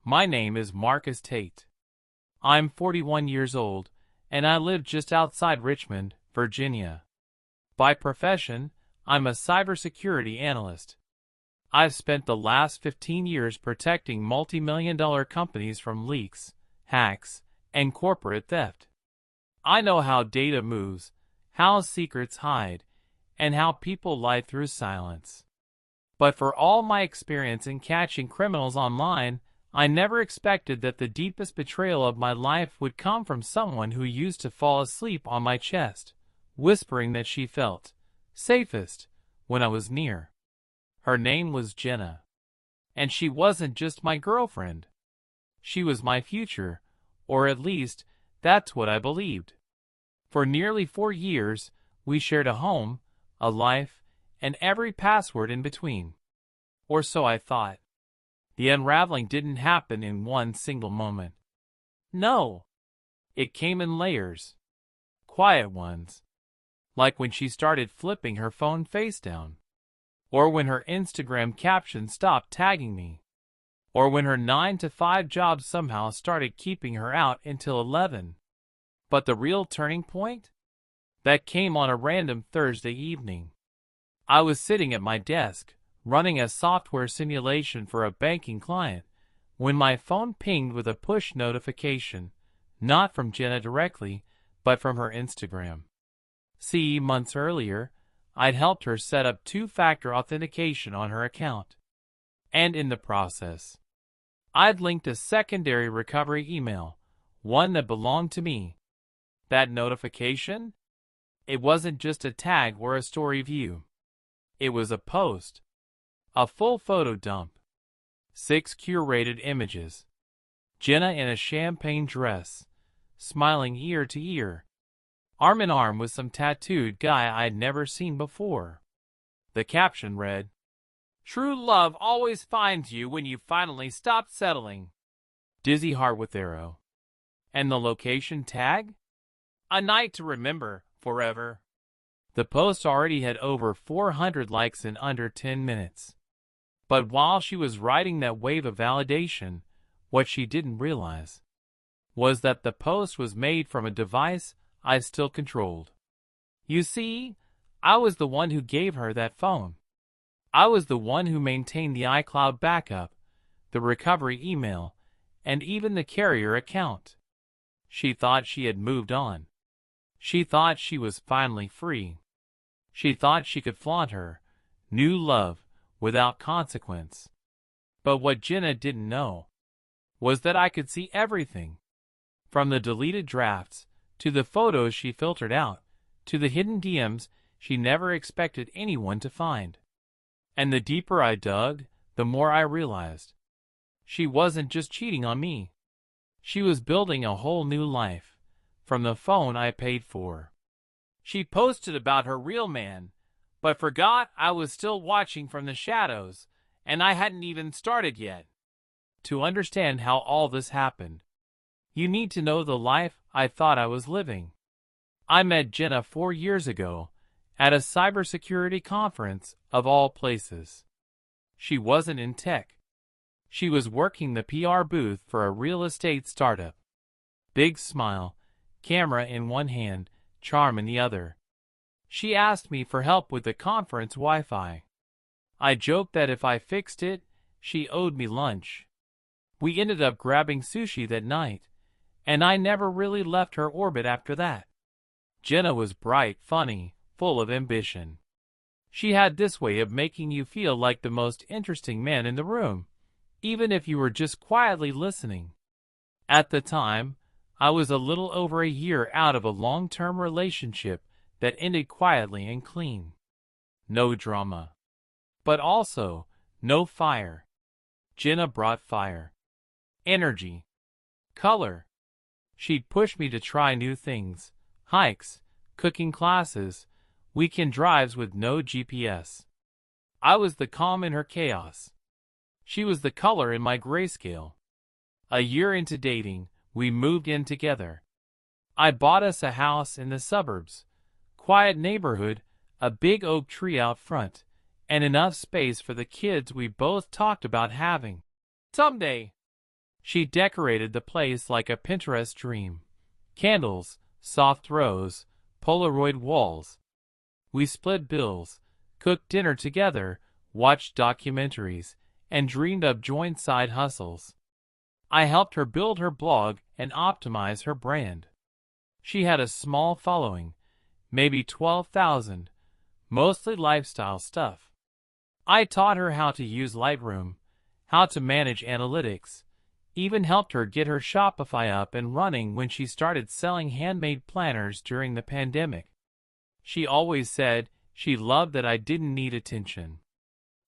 My name is Marcus Tate. I'm 41 years old, and I live just outside Richmond, Virginia. By profession, I'm a cybersecurity analyst. I've spent the last 15 years protecting multi-million-dollar companies from leaks, hacks, and corporate theft. I know how data moves, how secrets hide, and how people lie through silence. But for all my experience in catching criminals online, I never expected that the deepest betrayal of my life would come from someone who used to fall asleep on my chest, whispering that she felt safest when I was near. Her name was Jenna. And she wasn't just my girlfriend. She was my future, or at least, that's what I believed. For nearly 4 years, we shared a home, a life, and every password in between. Or so I thought. The unraveling didn't happen in one single moment. No. It came in layers. Quiet ones. Like when she started flipping her phone face down. Or when her Instagram caption stopped tagging me. Or when her 9-to-5 job somehow started keeping her out until 11. But the real turning point? That came on a random Thursday evening. I was sitting at my desk, running a software simulation for a banking client, when my phone pinged with a push notification, not from Jenna directly, but from her Instagram. See, months earlier, I'd helped her set up two-factor authentication on her account. And in the process, I'd linked a secondary recovery email, one that belonged to me. That notification? It wasn't just a tag or a story view. It was a post. A full photo dump. 6 curated images. Jenna in a champagne dress, smiling ear to ear, arm in arm with some tattooed guy I'd never seen before. The caption read, "True love always finds you when you finally stop settling. Dizzy heart with arrow." And the location tag? A night to remember forever. The post already had over 400 likes in under 10 minutes. But while she was riding that wave of validation, what she didn't realize was that the post was made from a device I still controlled. You see, I was the one who gave her that phone. I was the one who maintained the iCloud backup, the recovery email, and even the carrier account. She thought she had moved on. She thought she was finally free. She thought she could flaunt her new love without consequence. But what Jenna didn't know was that I could see everything. From the deleted drafts, to the photos she filtered out, to the hidden DMs she never expected anyone to find. And the deeper I dug, the more I realized. She wasn't just cheating on me. She was building a whole new life, from the phone I paid for. She posted about her real man, but forgot I was still watching from the shadows, and I hadn't even started yet. To understand how all this happened, you need to know the life I thought I was living. I met Jenna 4 years ago, at a cybersecurity conference of all places. She wasn't in tech. She was working the PR booth for a real estate startup. Big smile, camera in one hand, charm in the other. She asked me for help with the conference Wi-Fi. I joked that if I fixed it, she owed me lunch. We ended up grabbing sushi that night, and I never really left her orbit after that. Jenna was bright, funny, full of ambition. She had this way of making you feel like the most interesting man in the room, even if you were just quietly listening. At the time, I was a little over a year out of a long-term relationship that ended quietly and clean. No drama. But also, no fire. Jenna brought fire. Energy. Color. She'd push me to try new things. Hikes, cooking classes, weekend drives with no GPS. I was the calm in her chaos. She was the color in my grayscale. A year into dating, we moved in together. I bought us a house in the suburbs. Quiet neighborhood, a big oak tree out front, and enough space for the kids we both talked about having. Someday. She decorated the place like a Pinterest dream. Candles, soft throws, Polaroid walls. We split bills, cooked dinner together, watched documentaries, and dreamed up joint side hustles. I helped her build her blog and optimize her brand. She had a small following, maybe 12,000, mostly lifestyle stuff. I taught her how to use Lightroom, how to manage analytics, even helped her get her Shopify up and running when she started selling handmade planners during the pandemic. She always said she loved that I didn't need attention.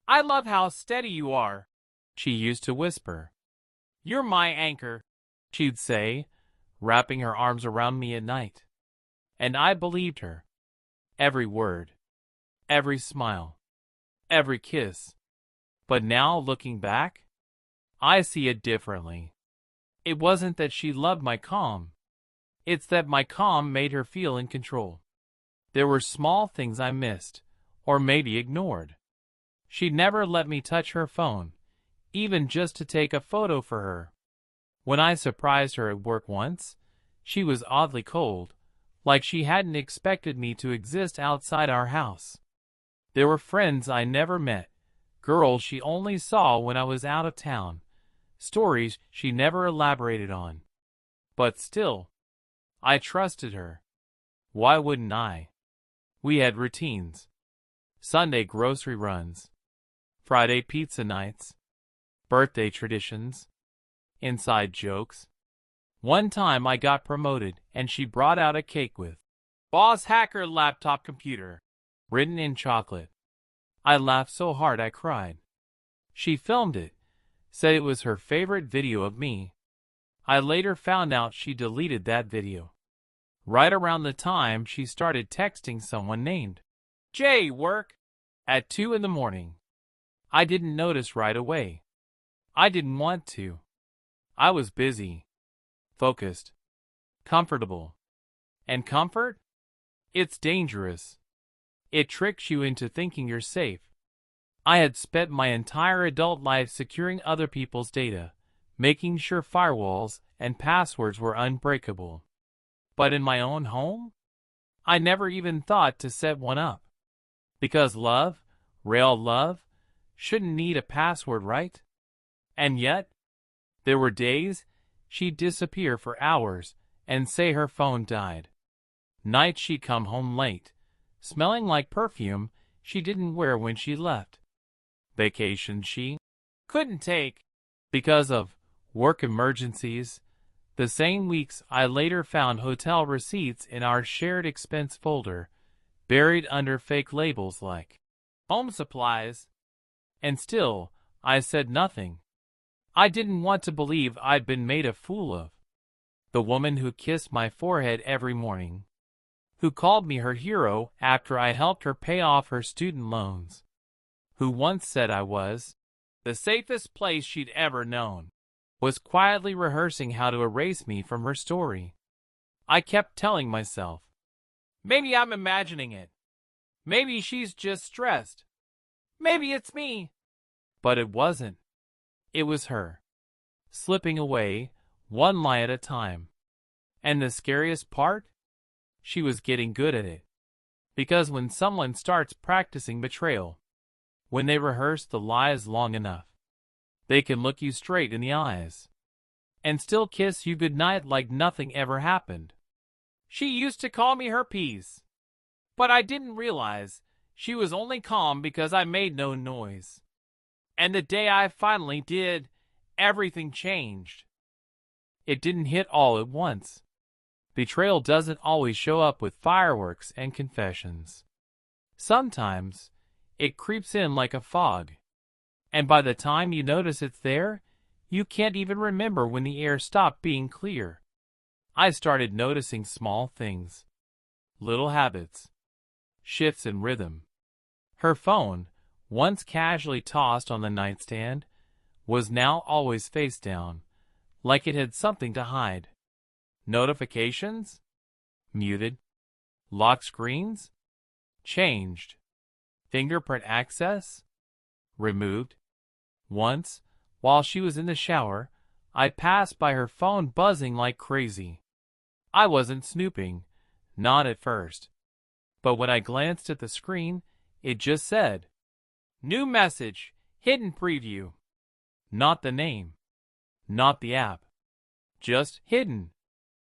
"I love how steady you are," she used to whisper. "You're my anchor," she'd say, wrapping her arms around me at night. And I believed her. Every word. Every smile. Every kiss. But now, looking back, I see it differently. It wasn't that she loved my calm. It's that my calm made her feel in control. There were small things I missed, or maybe ignored. She'd never let me touch her phone, even just to take a photo for her. When I surprised her at work once, she was oddly cold, like she hadn't expected me to exist outside our house. There were friends I never met, girls she only saw when I was out of town, stories she never elaborated on. But still, I trusted her. Why wouldn't I? We had routines. Sunday grocery runs. Friday pizza nights. Birthday traditions. Inside jokes. One time I got promoted and she brought out a cake with "Boss Hacker Laptop Computer" written in chocolate. I laughed so hard I cried. She filmed it, said it was her favorite video of me. I later found out she deleted that video right around the time she started texting someone named Jay Work at 2 in the morning. I didn't notice right away. I didn't want to. I was busy, focused, comfortable. And comfort? It's dangerous. It tricks you into thinking you're safe. I had spent my entire adult life securing other people's data, making sure firewalls and passwords were unbreakable. But in my own home, I never even thought to set one up. Because love, real love, shouldn't need a password, right? And yet, there were days she'd disappear for hours and say her phone died. Nights she'd come home late, smelling like perfume she didn't wear when she left. Vacations she couldn't take because of work emergencies. The same weeks I later found hotel receipts in our shared expense folder, buried under fake labels like home supplies. And still, I said nothing. I didn't want to believe I'd been made a fool of. The woman who kissed my forehead every morning, who called me her hero after I helped her pay off her student loans, who once said I was the safest place she'd ever known, was quietly rehearsing how to erase me from her story. I kept telling myself, maybe I'm imagining it. Maybe she's just stressed. Maybe it's me. But it wasn't. It was her, slipping away, one lie at a time. And the scariest part? She was getting good at it. Because when someone starts practicing betrayal, when they rehearse the lies long enough, they can look you straight in the eyes and still kiss you goodnight like nothing ever happened. She used to call me her peace, but I didn't realize she was only calm because I made no noise. And the day I finally did, everything changed. It didn't hit all at once. Betrayal doesn't always show up with fireworks and confessions. Sometimes, it creeps in like a fog. And by the time you notice it's there, you can't even remember when the air stopped being clear. I started noticing small things. Little habits. Shifts in rhythm. Her phone, once casually tossed on the nightstand, was now always face down, like it had something to hide. Notifications? Muted. Lock screens? Changed. Fingerprint access? Removed. Once, while she was in the shower, I passed by her phone buzzing like crazy. I wasn't snooping, not at first. But when I glanced at the screen, it just said, "New message, hidden preview." Not the name. Not the app. Just hidden.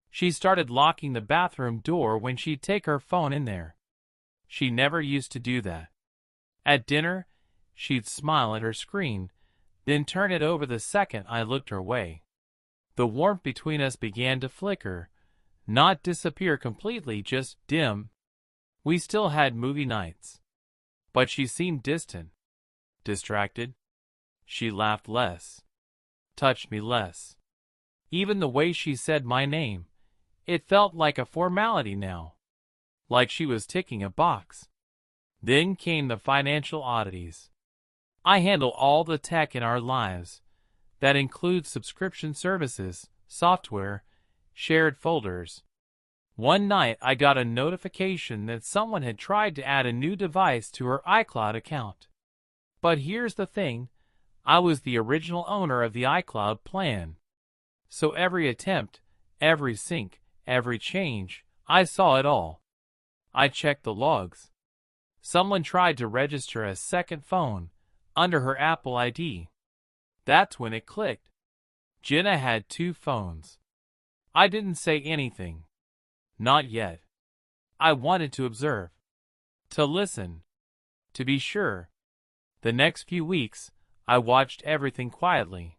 She started locking the bathroom door when she'd take her phone in there. She never used to do that. At dinner, she'd smile at her screen, then turn it over the second I looked her way. The warmth between us began to flicker, not disappear completely, just dim. We still had movie nights. But she seemed distant, distracted. She laughed less, touched me less. Even the way she said my name, it felt like a formality now, like she was ticking a box. Then came the financial oddities. I handle all the tech in our lives. That includes subscription services, software, shared folders. One night I got a notification that someone had tried to add a new device to her iCloud account. But here's the thing, I was the original owner of the iCloud plan. So every attempt, every sync, every change, I saw it all. I checked the logs. Someone tried to register a second phone under her Apple ID. That's when it clicked. Jenna had 2 phones. I didn't say anything. Not yet. I wanted to observe. To listen. To be sure. The next few weeks, I watched everything quietly.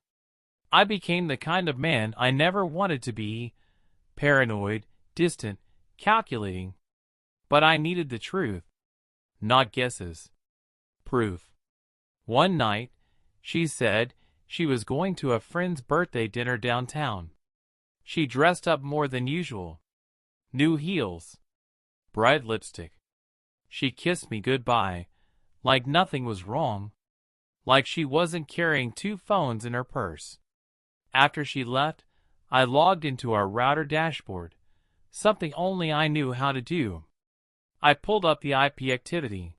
I became the kind of man I never wanted to be. Paranoid, distant, calculating. But I needed the truth. Not guesses. Proof. One night, she said she was going to a friend's birthday dinner downtown. She dressed up more than usual. New heels. Bright lipstick. She kissed me goodbye, like nothing was wrong. Like she wasn't carrying 2 phones in her purse. After she left, I logged into our router dashboard, something only I knew how to do. I pulled up the IP activity.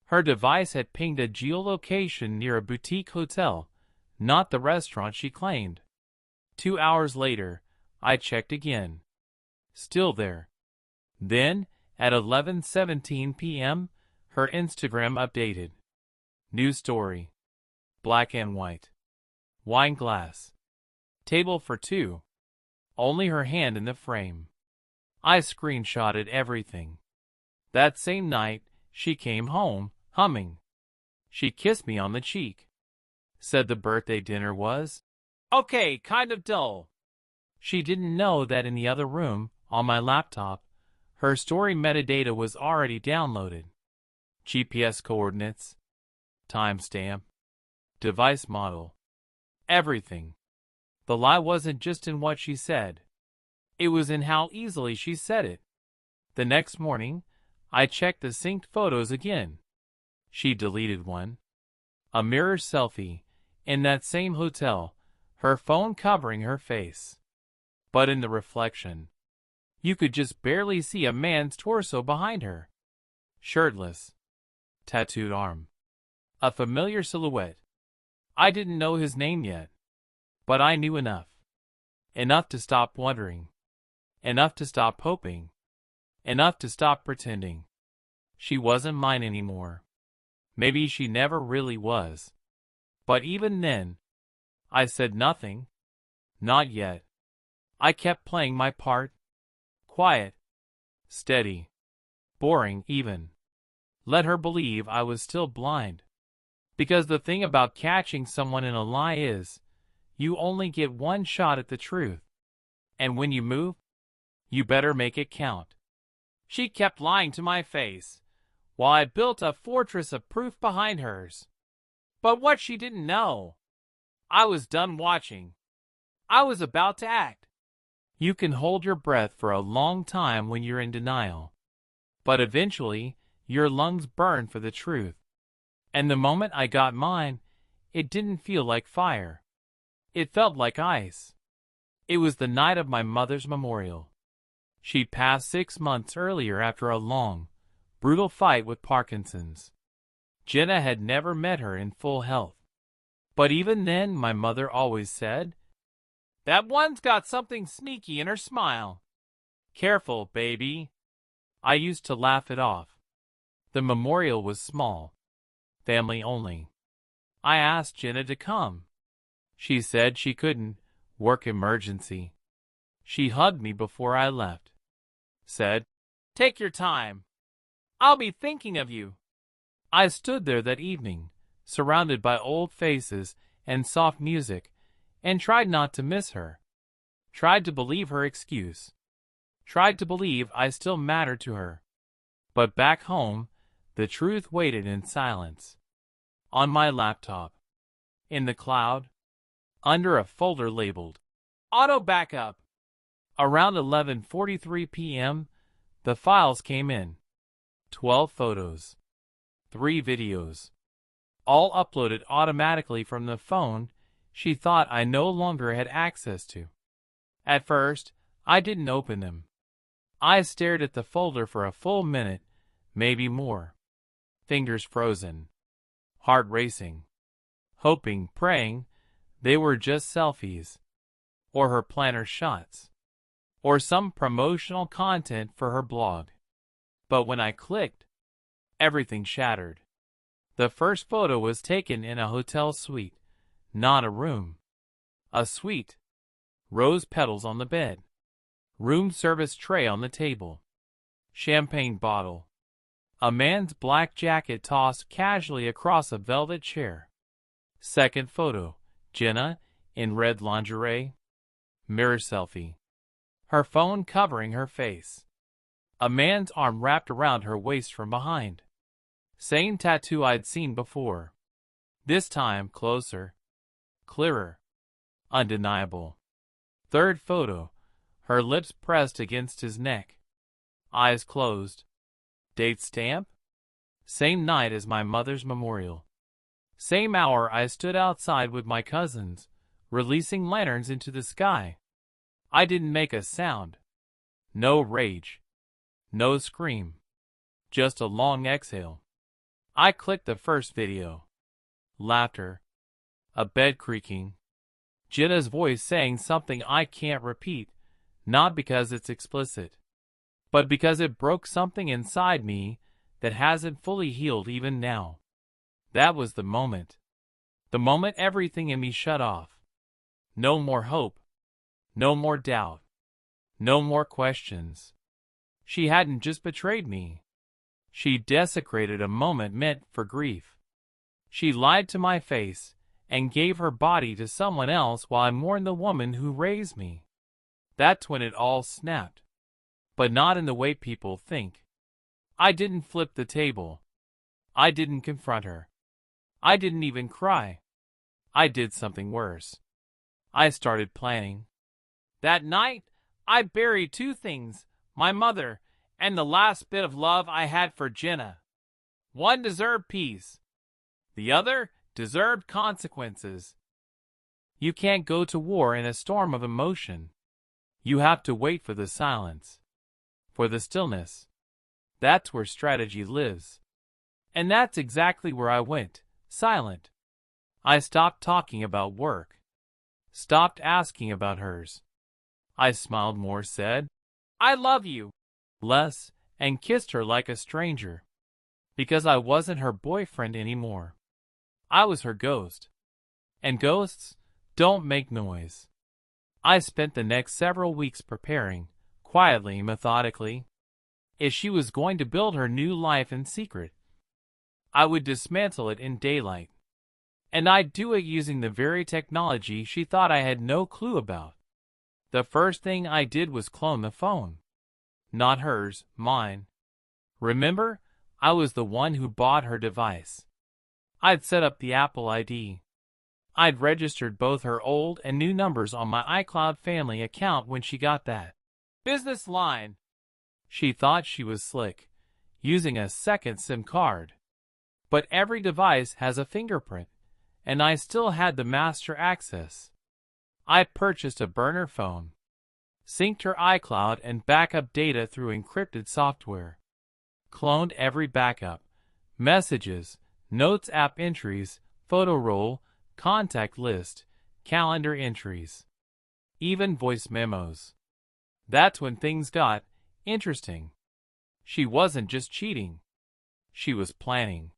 Her device had pinged a geolocation near a boutique hotel, not the restaurant she claimed. 2 hours later, I checked again. Still there. Then, at 11:17 p.m., her Instagram updated. New story. Black and white. Wine glass. Table for 2. Only her hand in the frame. I screenshotted everything. That same night, she came home, humming. She kissed me on the cheek. Said the birthday dinner was, okay, kind of dull. She didn't know that in the other room, on my laptop, her story metadata was already downloaded. GPS coordinates, timestamp, device model, everything. The lie wasn't just in what she said. It was in how easily she said it. The next morning, I checked the synced photos again. She deleted one. A mirror selfie, in that same hotel, her phone covering her face. But in the reflection, you could just barely see a man's torso behind her. Shirtless. Tattooed arm. A familiar silhouette. I didn't know his name yet. But I knew enough. Enough to stop wondering. Enough to stop hoping. Enough to stop pretending. She wasn't mine anymore. Maybe she never really was. But even then, I said nothing. Not yet. I kept playing my part. Quiet. Steady. Boring, even. Let her believe I was still blind. Because the thing about catching someone in a lie is, you only get one shot at the truth. And when you move, you better make it count. She kept lying to my face, while I built a fortress of proof behind hers. But what she didn't know, I was done watching. I was about to act. You can hold your breath for a long time when you're in denial. But eventually, your lungs burn for the truth. And the moment I got mine, it didn't feel like fire. It felt like ice. It was the night of my mother's memorial. She'd passed 6 months earlier after a long, brutal fight with Parkinson's. Jenna had never met her in full health. But even then, my mother always said, That one's got something sneaky in her smile. Careful, baby. I used to laugh it off. The memorial was small. Family only. I asked Jenna to come. She said she couldn't. Work emergency. She hugged me before I left. Said, "Take your time. I'll be thinking of you." I stood there that evening, surrounded by old faces and soft music, and tried not to miss her. Tried to believe her excuse. Tried to believe I still mattered to her. But back home, the truth waited in silence. On my laptop. In the cloud. Under a folder labeled Auto Backup. Around 11:43 p.m., the files came in. 12 photos. 3 videos. All uploaded automatically from the phone she thought I no longer had access to. At first, I didn't open them. I stared at the folder for a full minute, maybe more. Fingers frozen. Heart racing. Hoping, praying, they were just selfies. Or her planner shots. Or some promotional content for her blog. But when I clicked, everything shattered. The first photo was taken in a hotel suite, not a room. A suite. Rose petals on the bed. Room service tray on the table. Champagne bottle. A man's black jacket tossed casually across a velvet chair. Second photo, Jenna, in red lingerie. Mirror selfie. Her phone covering her face. A man's arm wrapped around her waist from behind. Same tattoo I'd seen before. This time closer. Clearer. Undeniable. Third photo, her lips pressed against his neck. Eyes closed. Date stamp? Same night as my mother's memorial. Same hour I stood outside with my cousins, releasing lanterns into the sky. I didn't make a sound. No rage. No scream. Just a long exhale. I clicked the first video. Laughter. A bed creaking. Jenna's voice saying something I can't repeat, not because it's explicit, but because it broke something inside me that hasn't fully healed even now. That was the moment. The moment everything in me shut off. No more hope. No more doubt. No more questions. She hadn't just betrayed me. She desecrated a moment meant for grief. She lied to my face and gave her body to someone else while I mourned the woman who raised me. That's when it all snapped. But not in the way people think. I didn't flip the table. I didn't confront her. I didn't even cry. I did something worse. I started planning. That night, I buried 2 things, my mother and the last bit of love I had for Jenna. One deserved peace. The other deserved consequences. You can't go to war in a storm of emotion. You have to wait for the silence. For the stillness. That's where strategy lives. And that's exactly where I went, silent. I stopped talking about work. Stopped asking about hers. I smiled more, said, "I love you," less, and kissed her like a stranger. Because I wasn't her boyfriend anymore. I was her ghost. And ghosts don't make noise. I spent the next several weeks preparing, quietly, methodically. If she was going to build her new life in secret, I would dismantle it in daylight. And I'd do it using the very technology she thought I had no clue about. The first thing I did was clone the phone. Not hers, mine. Remember, I was the one who bought her device. I'd set up the Apple ID. I'd registered both her old and new numbers on my iCloud family account when she got that business line. She thought she was slick, using a second SIM card. But every device has a fingerprint, and I still had the master access. I purchased a burner phone, synced her iCloud and backup data through encrypted software, cloned every backup, messages, notes app entries, photo roll, contact list, calendar entries. even voice memos. That's when things got interesting. She wasn't just cheating. She was planning.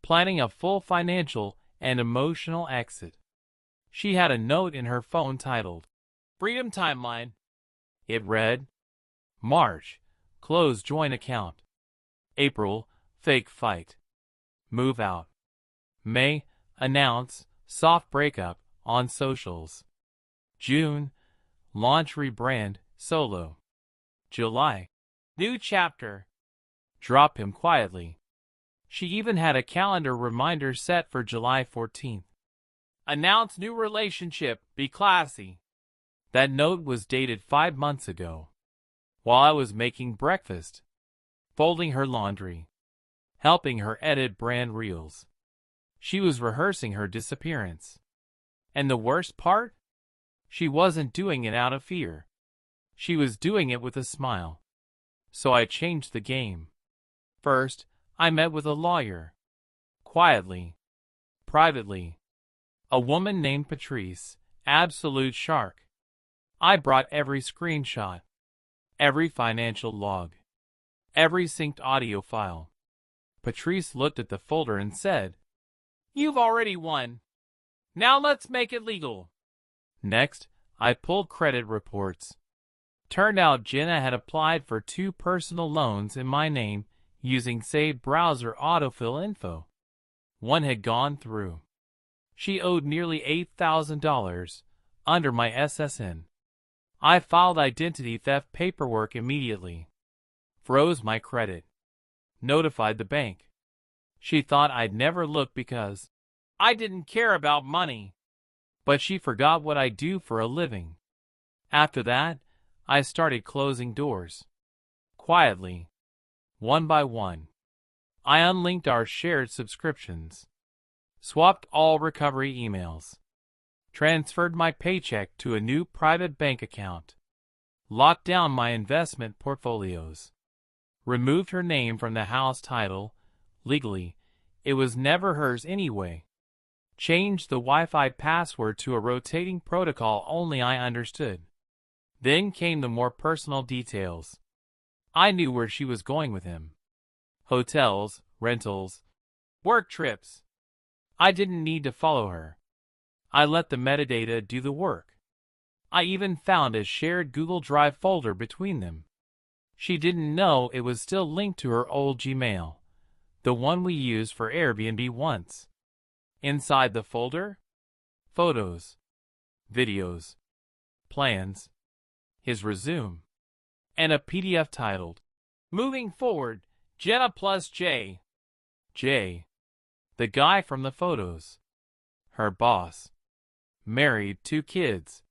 Planning a full financial and emotional exit. She had a note in her phone titled, Freedom Timeline. It read, March, close joint account. April, fake fight. Move out. May, announce, soft breakup, on socials. June, launch rebrand, solo. July, new chapter. Drop him quietly. She even had a calendar reminder set for July 14th. Announce new relationship, be classy. That note was dated 5 months ago. While I was making breakfast, folding her laundry, helping her edit brand reels. She was rehearsing her disappearance. And the worst part? She wasn't doing it out of fear. She was doing it with a smile. So I changed the game. First, I met with a lawyer. Quietly. Privately. A woman named Patrice, absolute shark. I brought every screenshot. Every financial log. Every synced audio file. Patrice looked at the folder and said, You've already won. Now let's make it legal. Next, I pulled credit reports. Turned out Jenna had applied for 2 personal loans in my name using saved browser autofill info. One had gone through. She owed nearly $8,000 under my SSN. I filed identity theft paperwork immediately. Froze my credit. Notified the bank. She thought I'd never look because I didn't care about money. But she forgot what I do for a living. After that, I started closing doors. Quietly. One by one. I unlinked our shared subscriptions. Swapped all recovery emails. Transferred my paycheck to a new private bank account. Locked down my investment portfolios. Removed her name from the house title. Legally, it was never hers anyway. Changed the Wi-Fi password to a rotating protocol only I understood. Then came the more personal details. I knew where she was going with him. Hotels, rentals, work trips. I didn't need to follow her. I let the metadata do the work. I even found a shared Google Drive folder between them. She didn't know it was still linked to her old Gmail, the one we used for Airbnb once. Inside the folder, photos, videos, plans, his resume, and a PDF titled, Moving Forward, Jenna plus J. J. The guy from the photos. Her boss. Married, 2 kids.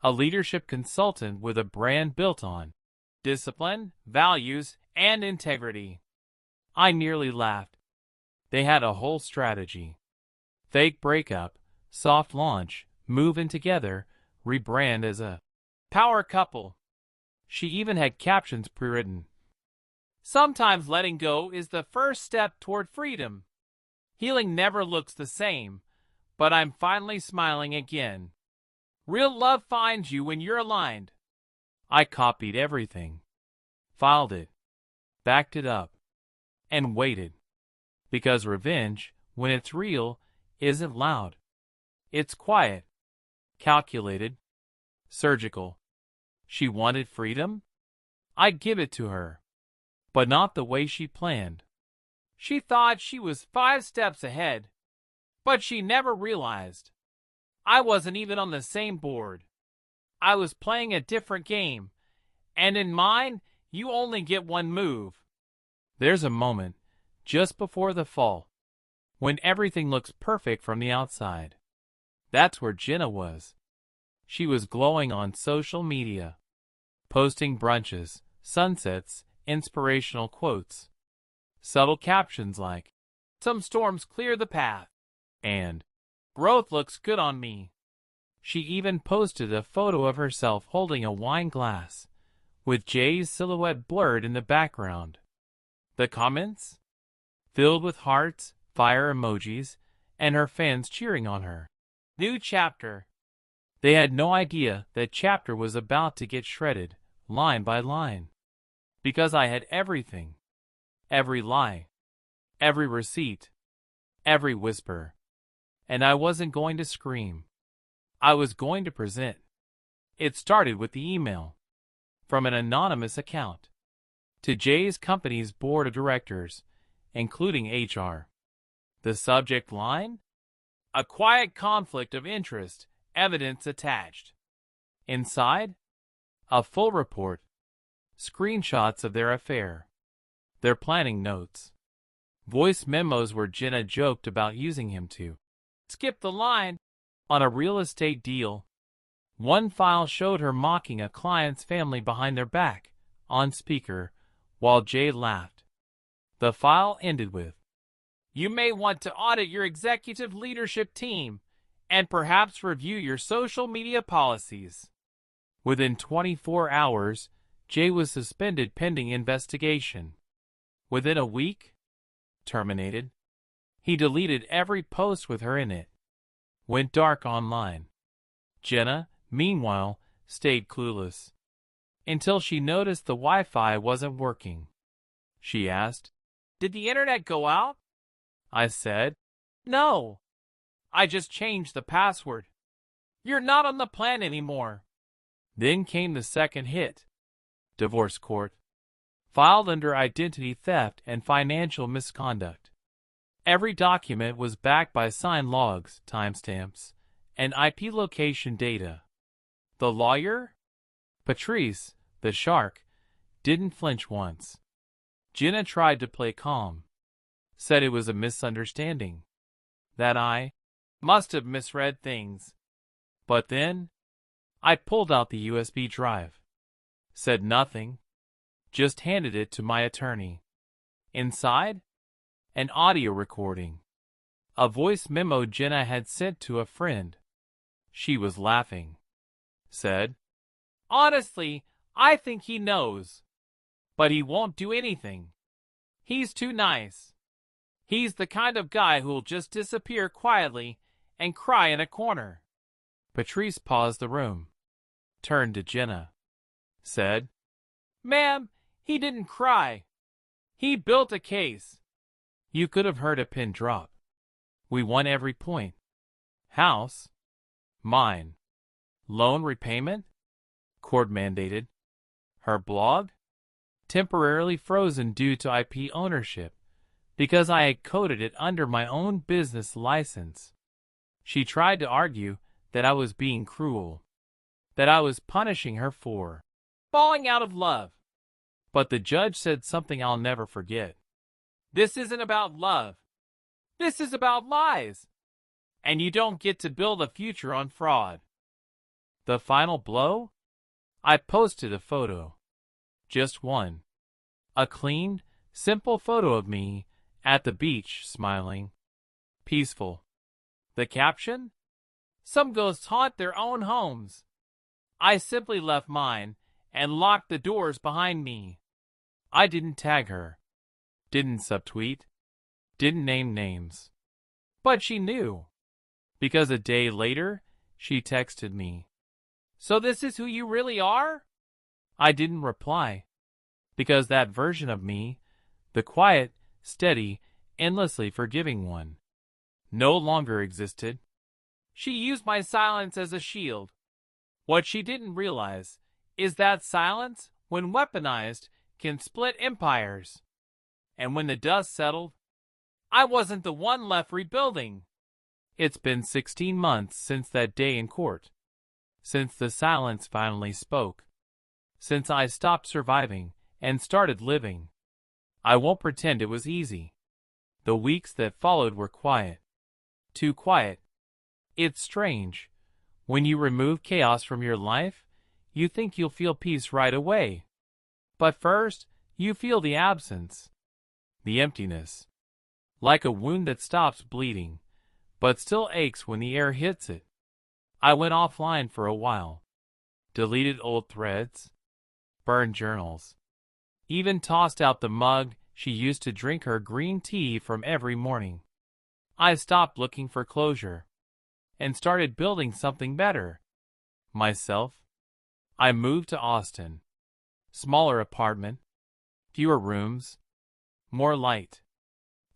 A leadership consultant with a brand built on discipline, values, and integrity. I nearly laughed. They had a whole strategy. Fake breakup, soft launch, move in together, rebrand as a power couple. She even had captions pre-written. Sometimes letting go is the first step toward freedom. Healing never looks the same, but I'm finally smiling again. Real love finds you when you're aligned. I copied everything, filed it, backed it up, and waited. Because revenge, when it's real, isn't loud. It's quiet, calculated, surgical. She wanted freedom? I'd give it to her. But not the way she planned. She thought she was 5 steps ahead. But she never realized. I wasn't even on the same board. I was playing a different game. And in mine, you only get one move. There's a moment, just before the fall, when everything looks perfect from the outside. That's where Jenna was. She was glowing on social media, posting brunches, sunsets, inspirational quotes, subtle captions like, Some storms clear the path, and growth looks good on me. She even posted a photo of herself holding a wine glass, with Jay's silhouette blurred in the background. The comments? Filled with hearts, fire emojis, and her fans cheering on her. New chapter. They had no idea that chapter was about to get shredded, line by line. Because I had everything. Every lie. Every receipt. Every whisper. And I wasn't going to scream. I was going to present. It started with the email. From an anonymous account. To Jay's company's board of directors, including HR. The subject line? A quiet conflict of interest, evidence attached. Inside? A full report. Screenshots of their affair. Their planning notes. Voice memos where Jenna joked about using him to skip the line on a real estate deal. One file showed her mocking a client's family behind their back, on speaker, while Jay laughed. The file ended with, "You may want to audit your executive leadership team and perhaps review your social media policies." Within 24 hours, Jay was suspended pending investigation. Within a week, terminated. He deleted every post with her in it. Went dark online. Jenna, meanwhile, stayed clueless. Until she noticed the Wi-Fi wasn't working. She asked, "Did the internet go out?" I said, "No. I just changed the password. You're not on the plan anymore." Then came the second hit. Divorce court. Filed under identity theft and financial misconduct. Every document was backed by signed logs, timestamps, and IP location data. The lawyer? Patrice, the shark, didn't flinch once. Jenna tried to play calm. Said it was a misunderstanding. That I must have misread things. But then, I pulled out the USB drive. Said nothing. Just handed it to my attorney. Inside? An audio recording. A voice memo Jenna had sent to a friend. She was laughing. Said, "Honestly, I think he knows. But he won't do anything. He's too nice. He's the kind of guy who'll just disappear quietly and cry in a corner." Patrice paused the room. Turned to Jenna. Said, "Ma'am, he didn't cry. He built a case." You could have heard a pin drop. We won every point. House? Mine. Loan repayment? Court mandated. Her blog? Temporarily frozen due to IP ownership, because I had coded it under my own business license. She tried to argue that I was being cruel, that I was punishing her for falling out of love. But the judge said something I'll never forget. "This isn't about love. This is about lies. And you don't get to build a future on fraud." The final blow? I posted a photo. Just one. A clean, simple photo of me at the beach, smiling. Peaceful. The caption? "Some ghosts haunt their own homes." I simply left mine and locked the doors behind me. I didn't tag her. Didn't subtweet. Didn't name names. But she knew. Because a day later, she texted me. "So this is who you really are?" I didn't reply. Because that version of me, the quiet, steady, endlessly forgiving one, no longer existed. She used my silence as a shield. What she didn't realize is that silence, when weaponized, can split empires. And when the dust settled, I wasn't the one left rebuilding. It's been 16 months since that day in court. Since the silence finally spoke. Since I stopped surviving and started living. I won't pretend it was easy. The weeks that followed were quiet. Too quiet. It's strange. When you remove chaos from your life, you think you'll feel peace right away. But first, you feel the absence. The emptiness. Like a wound that stops bleeding, but still aches when the air hits it. I went offline for a while. Deleted old threads. Burned journals. Even tossed out the mug she used to drink her green tea from every morning. I stopped looking for closure. And started building something better. Myself? I moved to Austin. Smaller apartment, fewer rooms, more light.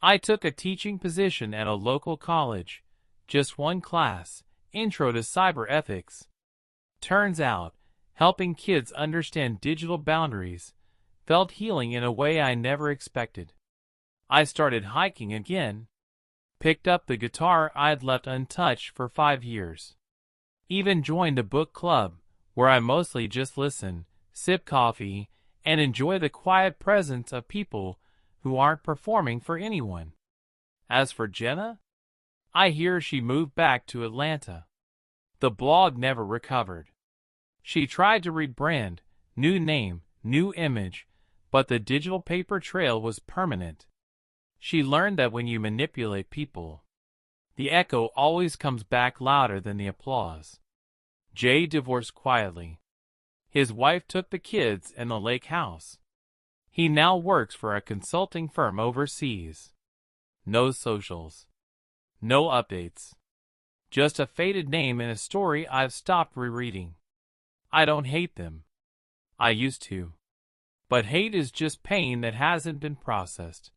I took a teaching position at a local college, just one class, Intro to Cyber Ethics. Turns out, helping kids understand digital boundaries felt healing in a way I never expected. I started hiking again, picked up the guitar I'd left untouched for 5 years. Even joined a book club, where I mostly just listen, sip coffee, and enjoy the quiet presence of people who aren't performing for anyone. As for Jenna, I hear she moved back to Atlanta. The blog never recovered. She tried to rebrand, new name, new image, but the digital paper trail was permanent. She learned that when you manipulate people, the echo always comes back louder than the applause. Jay divorced quietly. His wife took the kids and the lake house. He now works for a consulting firm overseas. No socials. No updates. Just a faded name in a story I've stopped rereading. I don't hate them. I used to. But hate is just pain that hasn't been processed.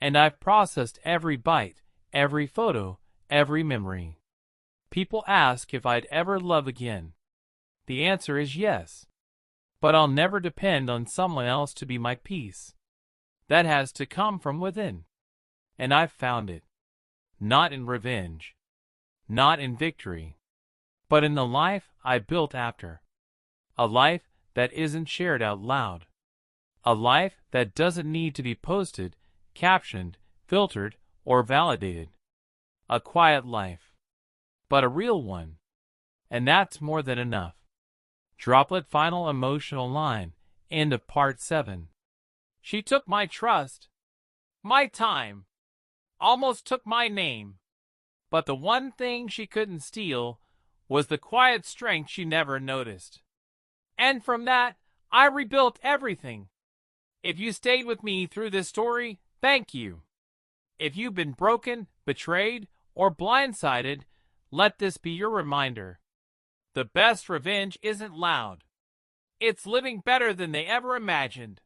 And I've processed every bite, every photo, every memory. People ask if I'd ever love again. The answer is yes. But I'll never depend on someone else to be my peace. That has to come from within. And I've found it. Not in revenge. Not in victory. But in the life I built after. A life that isn't shared out loud. A life that doesn't need to be posted, captioned, filtered, or validated. A quiet life. But a real one. And that's more than enough. Droplet final emotional line, end of part 7. She took my trust, my time, almost took my name. But the one thing she couldn't steal was the quiet strength she never noticed. And from that, I rebuilt everything. If you stayed with me through this story, thank you. If you've been broken, betrayed, or blindsided, let this be your reminder. The best revenge isn't loud. It's living better than they ever imagined.